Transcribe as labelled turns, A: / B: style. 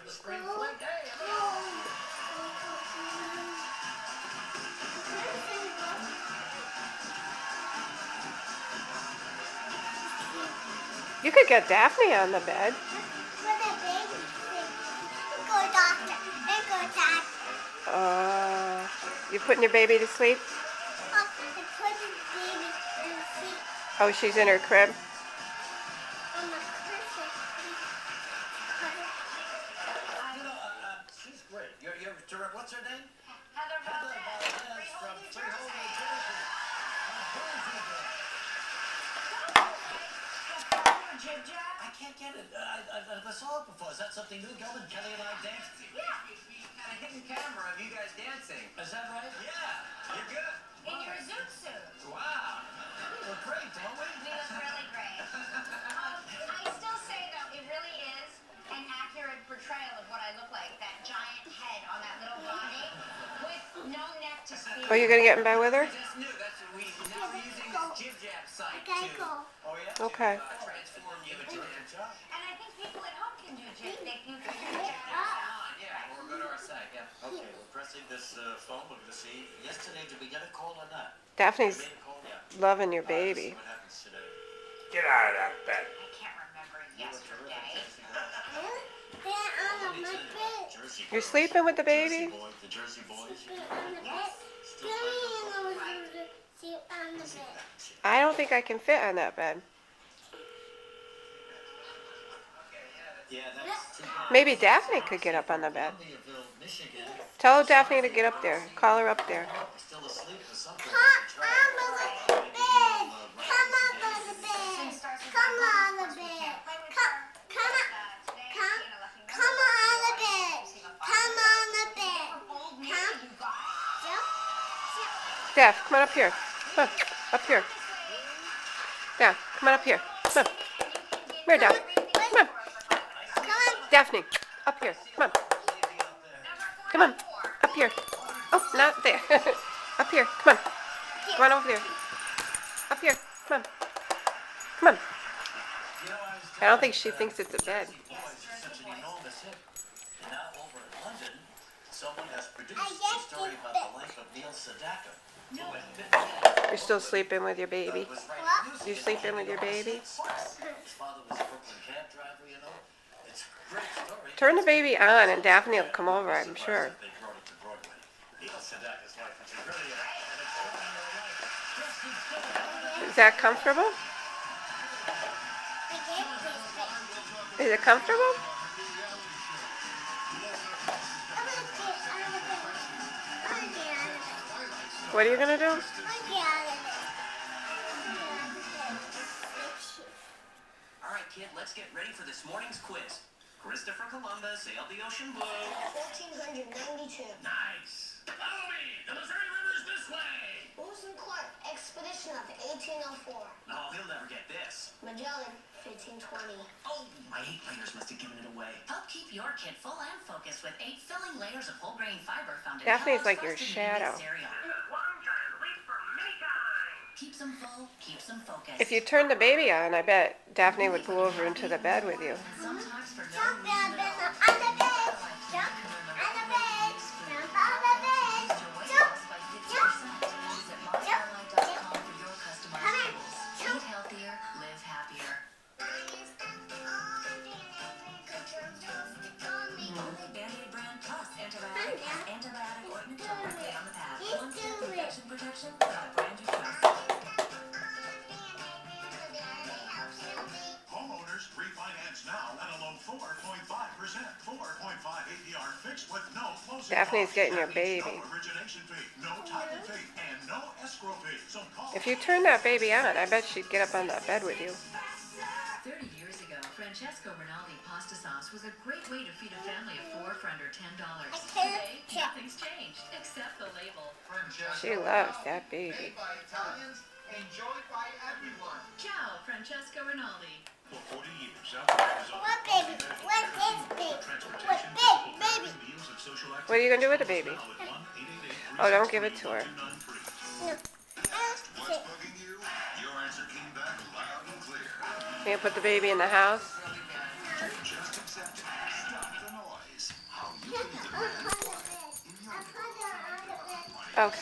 A: Spring fling. Hey, hello.
B: You could get Daphne on the bed. You putting your baby to sleep? Oh, she's in her crib?
A: She's great. What's her name?
C: Heather
A: Valdez from Freehold, New Jersey. I can't get it. I saw it before. Is that something new? Gelman, Kelly, and I danced.
C: Yeah. Got a hidden camera of you guys dancing.
A: Is that right?
C: Yeah. You're good. In your zoot suit.
A: Wow. We look great, don't we?
C: We look really great. I still say, though, it really is an accurate portrayal of what I look like. That giant head on that little body with no neck to speak.
B: Oh, you're going to get in bed with her?
C: Just new. Now we're using this Jib Jab site to
A: Oh, yeah?
B: Okay.
C: transform you into a
A: job.
C: And I think people at home can do Jib. They can do Jib Jab.
A: Yeah, or go to our site, yeah. Okay, we're pressing this phone. We're going to see. Yesterday, did we get a call or not?
B: Daphne's
A: We made a call? Yeah.
B: loving your
A: Let's see
B: baby.
A: what happens today. Get out of that bed.
C: I can't remember yesterday.
A: Jersey
B: You're
A: girls.
B: sleeping with the
A: Jersey
B: baby?
A: boys, the Jersey boys.
C: Yes.
A: Still playing
B: I don't think I can fit on that bed.
A: Yeah, that's too bad.
B: Maybe Daphne could get up on the bed.
A: Columbiaville, Michigan.
B: Tell Daphne to get up there. Call her up there.
A: Still asleep or something.
B: Daph, come on up here. Come on, up here. Yeah, come on up here. Come on. Come here, Daph. Come on. Daphne, up here. Come on. Come on. Up here. Oh, not there. Up here. Come on. Come on over there. Up here. Come on. Come on. I don't think she thinks it's a bed.
A: Such an enormous hit. And now over in London, someone has produced a story about the life of Neil Sedaka.
B: You're still sleeping with your baby. You sleeping with your baby?
A: His father was a Brooklyn cab driver, you know. It's a great story.
B: Turn the baby on and Daphne will come over, I'm sure.
A: They brought it to Broadway. Neil Sedaka's life, which is really an extraordinary life.
B: Is that comfortable? Is it comfortable? What are you gonna do?
C: All right, kid, let's get ready for this morning's quiz. Christopher Columbus sailed the ocean blue.
D: 1492.
A: Nice. Follow me. The Missouri River's this way.
D: Lewis and Clark, expedition of 1804.
A: No, he'll never get this.
D: Magellan, 1520.
C: Oh, my 8 layers must have given it away. Help keep your kid full and focused with 8 filling layers of whole grain fiber found in
B: Daphne's
C: Kellogg's
B: like your
C: Frosted
B: shadow.
C: Mini cereal. Keeps them full, keeps them focused.
B: If you turn the baby on, I bet Daphne would go over into the bed with you.
C: Sometimes for no
D: Jump
C: reason
D: on the
C: at all.
D: bed. Jump on the bed. Jump on the bed. Jump.
C: Visit MyFairlife.com for your customized tools. Eat healthier, live happier. Only Band-Aid brand plus antibiotic ointment directly on the pad. One-step infection protection without a brand you trust.
E: Homeowners refinance now at a low 4.5%. 4.5 APR fixed with no closing
B: Daphne's
E: costs.
B: getting your
E: That means
B: baby.
E: No origination fee, no title fee, and no escrow fee. So call.
B: If you turn that baby on, I bet she'd get up on that bed with you.
F: 30 years ago, Francesco Rinaldi pasta sauce was a great way to feed a family of 4 for under $10. Today, nothing's changed except the label.
B: She loves that baby.
G: Made by Italians, enjoyed by everyone.
F: Ciao, Francesco Rinaldi.
E: For 40 years, Southwest is on
D: What baby? What is big? What
E: transportation,
D: big baby?
E: meals, and social
B: What are you gonna do with the baby?
E: now at 1-888-363-1293.
B: Oh, don't give it to her.
E: What's bugging you? Your answer came back loud and clear.
B: You gonna put the baby in the house?
E: Just accept it. Stop the noise.
B: Okay.